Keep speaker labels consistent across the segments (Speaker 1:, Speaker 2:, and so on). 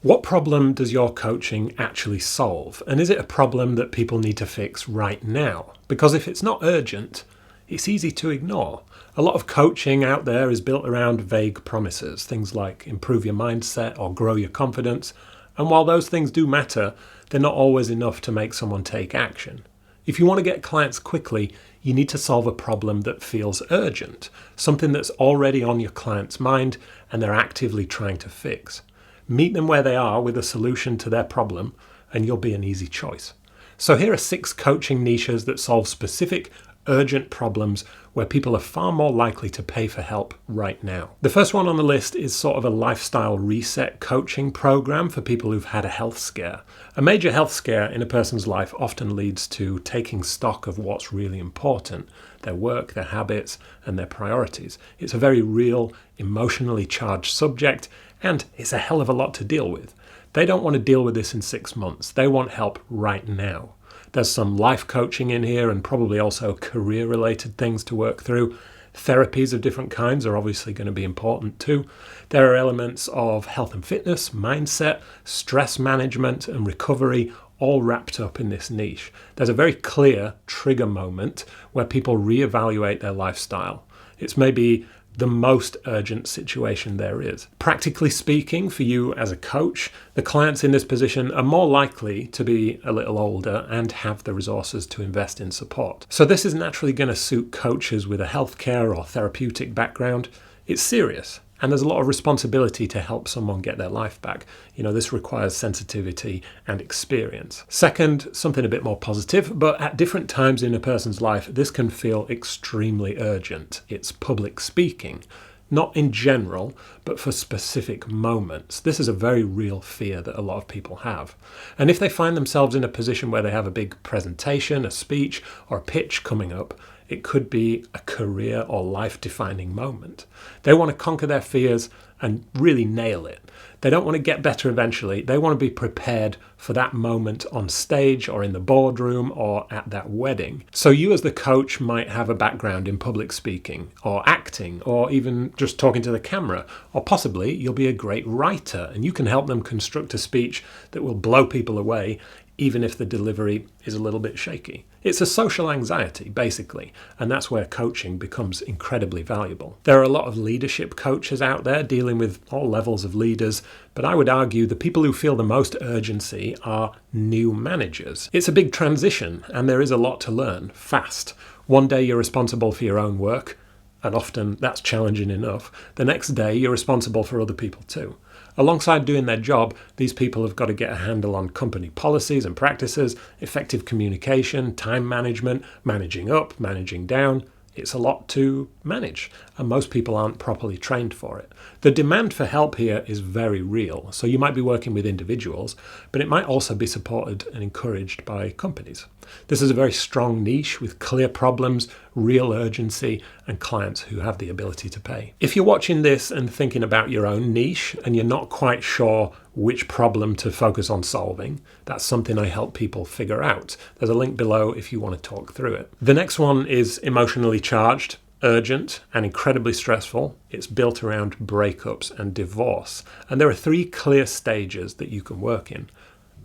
Speaker 1: What problem does your coaching actually solve? And is it a problem that people need to fix right now? Because if it's not urgent, it's easy to ignore. A lot of coaching out there is built around vague promises, things like improve your mindset or grow your confidence. And while those things do matter, they're not always enough to make someone take action. If you want to get clients quickly, you need to solve a problem that feels urgent, something that's already on your client's mind and they're actively trying to fix. Meet them where they are with a solution to their problem, and you'll be an easy choice. So here are 6 coaching niches that solve specific, urgent problems where people are far more likely to pay for help right now. The first one on the list is sort of a lifestyle reset coaching program for people who've had a health scare. A major health scare in a person's life often leads to taking stock of what's really important, their work, their habits, and their priorities. It's a very real, emotionally charged subject, and it's a hell of a lot to deal with. They don't want to deal with this in 6 months. They want help right now. There's some life coaching in here and probably also career-related things to work through. Therapies of different kinds are obviously going to be important too. There are elements of health and fitness, mindset, stress management and recovery all wrapped up in this niche. There's a very clear trigger moment where people reevaluate their lifestyle. It's maybe the most urgent situation there is. Practically speaking, for you as a coach, the clients in this position are more likely to be a little older and have the resources to invest in support. So this is naturally going to suit coaches with a healthcare or therapeutic background. It's serious, and there's a lot of responsibility to help someone get their life back. This requires sensitivity and experience. Second, something a bit more positive, but at different times in a person's life, this can feel extremely urgent. It's public speaking. Not in general, but for specific moments. This is a very real fear that a lot of people have. And if they find themselves in a position where they have a big presentation, a speech, or a pitch coming up, it could be a career or life-defining moment. They want to conquer their fears and really nail it. They don't want to get better eventually. They want to be prepared for that moment on stage or in the boardroom or at that wedding. So you as the coach might have a background in public speaking or acting or even just talking to the camera, or possibly you'll be a great writer and you can help them construct a speech that will blow people away even if the delivery is a little bit shaky. It's a social anxiety, basically, and that's where coaching becomes incredibly valuable. There are a lot of leadership coaches out there dealing with all levels of leaders, but I would argue the people who feel the most urgency are new managers. It's a big transition, and there is a lot to learn, fast. One day you're responsible for your own work, and often that's challenging enough. The next day you're responsible for other people too. Alongside doing their job, these people have got to get a handle on company policies and practices, effective communication, time management, managing up, managing down. It's a lot to manage, and most people aren't properly trained for it. The demand for help here is very real, so you might be working with individuals, but it might also be supported and encouraged by companies. This is a very strong niche with clear problems, real urgency, and clients who have the ability to pay. If you're watching this and thinking about your own niche and you're not quite sure which problem to focus on solving, that's something I help people figure out. There's a link below if you want to talk through it. The next one is emotionally charged, urgent, and incredibly stressful. It's built around breakups and divorce. And there are 3 clear stages that you can work in.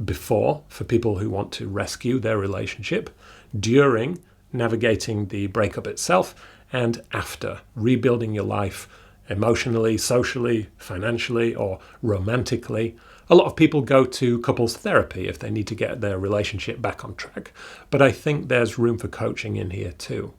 Speaker 1: Before, for people who want to rescue their relationship. During, navigating the breakup itself. And after, rebuilding your life emotionally, socially, financially, or romantically. A lot of people go to couples therapy if they need to get their relationship back on track. But I think there's room for coaching in here too.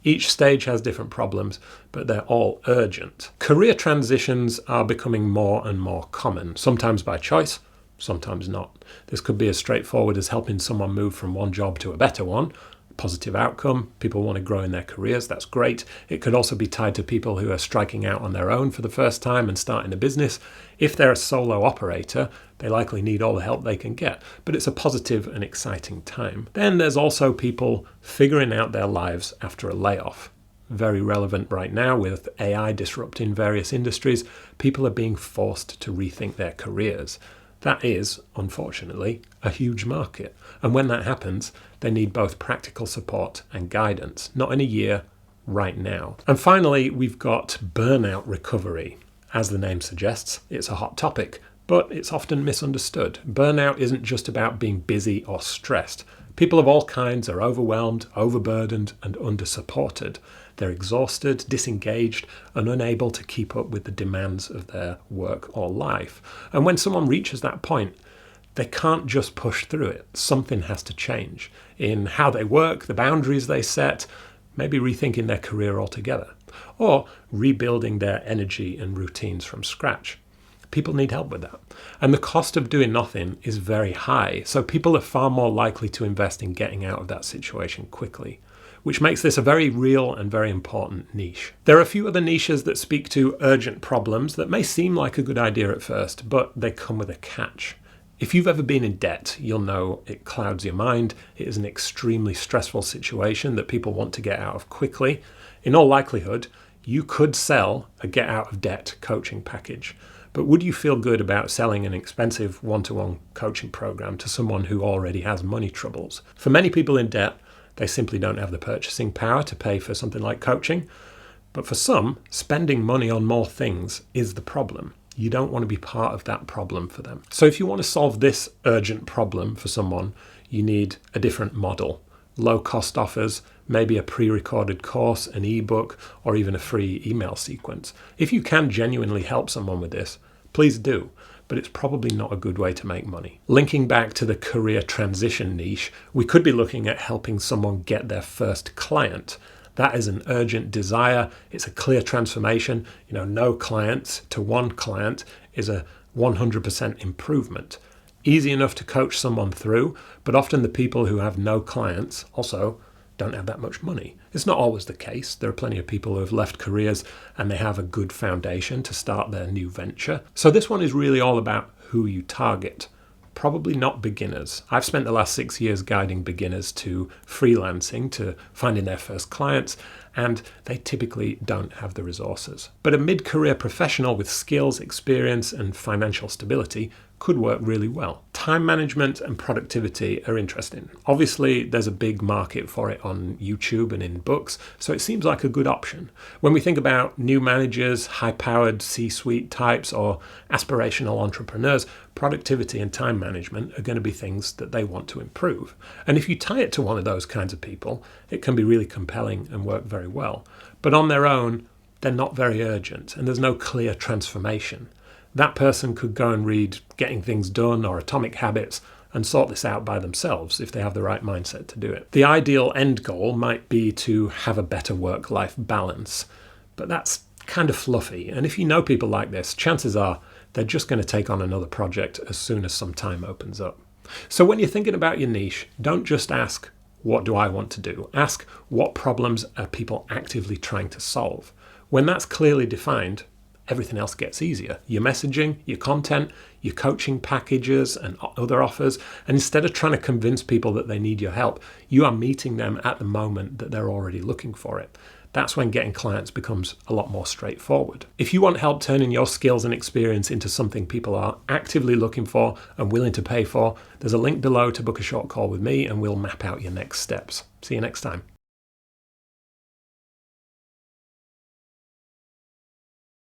Speaker 1: Each stage has different problems, but they're all urgent. Career transitions are becoming more and more common, sometimes by choice, sometimes not. This could be as straightforward as helping someone move from one job to a better one. Positive outcome. People want to grow in their careers. That's great. It could also be tied to people who are striking out on their own for the first time and starting a business. If they're a solo operator, they likely need all the help they can get. But it's a positive and exciting time. Then there's also people figuring out their lives after a layoff. Very relevant right now with AI disrupting various industries. People are being forced to rethink their careers. That is, unfortunately, a huge market. And when that happens, they need both practical support and guidance, not in a year, right now. And finally, we've got burnout recovery. As the name suggests, it's a hot topic. but it's often misunderstood. Burnout isn't just about being busy or stressed. People of all kinds are overwhelmed, overburdened, and under-supported. They're exhausted, disengaged, and unable to keep up with the demands of their work or life. And when someone reaches that point, they can't just push through it. Something has to change in how they work, the boundaries they set, maybe rethinking their career altogether, or rebuilding their energy and routines from scratch. People need help with that. And the cost of doing nothing is very high, so people are far more likely to invest in getting out of that situation quickly, which makes this a very real and very important niche. There are a few other niches that speak to urgent problems that may seem like a good idea at first, but they come with a catch. If you've ever been in debt, you'll know it clouds your mind. It is an extremely stressful situation that people want to get out of quickly. In all likelihood, you could sell a get out of debt coaching package. But would you feel good about selling an expensive one-to-one coaching program to someone who already has money troubles? For many people in debt, they simply don't have the purchasing power to pay for something like coaching. But for some, spending money on more things is the problem. You don't want to be part of that problem for them. So if you want to solve this urgent problem for someone, you need a different model. Low-cost offers, maybe a pre-recorded course, an ebook, or even a free email sequence. If you can genuinely help someone with this, please do, but it's probably not a good way to make money. Linking back to the career transition niche, we could be looking at helping someone get their first client. That is an urgent desire. It's a clear transformation. No clients to one client is a 100% improvement. Easy enough to coach someone through, but often the people who have no clients also don't have that much money. It's not always the case. There are plenty of people who have left careers and they have a good foundation to start their new venture. So this one is really all about who you target. Probably not beginners. I've spent the last 6 years guiding beginners to freelancing, to finding their first clients, and they typically don't have the resources. But a mid-career professional with skills, experience, and financial stability could work really well. Time management and productivity are interesting. Obviously, there's a big market for it on YouTube and in books, so it seems like a good option. When we think about new managers, high-powered C-suite types, or aspirational entrepreneurs, productivity and time management are going to be things that they want to improve. And if you tie it to one of those kinds of people, it can be really compelling and work very well. But on their own, they're not very urgent, and there's no clear transformation. That person could go and read Getting Things Done or Atomic Habits and sort this out by themselves if they have the right mindset to do it. The ideal end goal might be to have a better work-life balance, but that's kind of fluffy. And if you know people like this, chances are they're just going to take on another project as soon as some time opens up. So when you're thinking about your niche, don't just ask, what do I want to do? Ask, what problems are people actively trying to solve? When that's clearly defined, everything else gets easier. Your messaging, your content, your coaching packages and other offers. And instead of trying to convince people that they need your help, you are meeting them at the moment that they're already looking for it. That's when getting clients becomes a lot more straightforward. If you want help turning your skills and experience into something people are actively looking for and willing to pay for, there's a link below to book a short call with me and we'll map out your next steps. See you next time.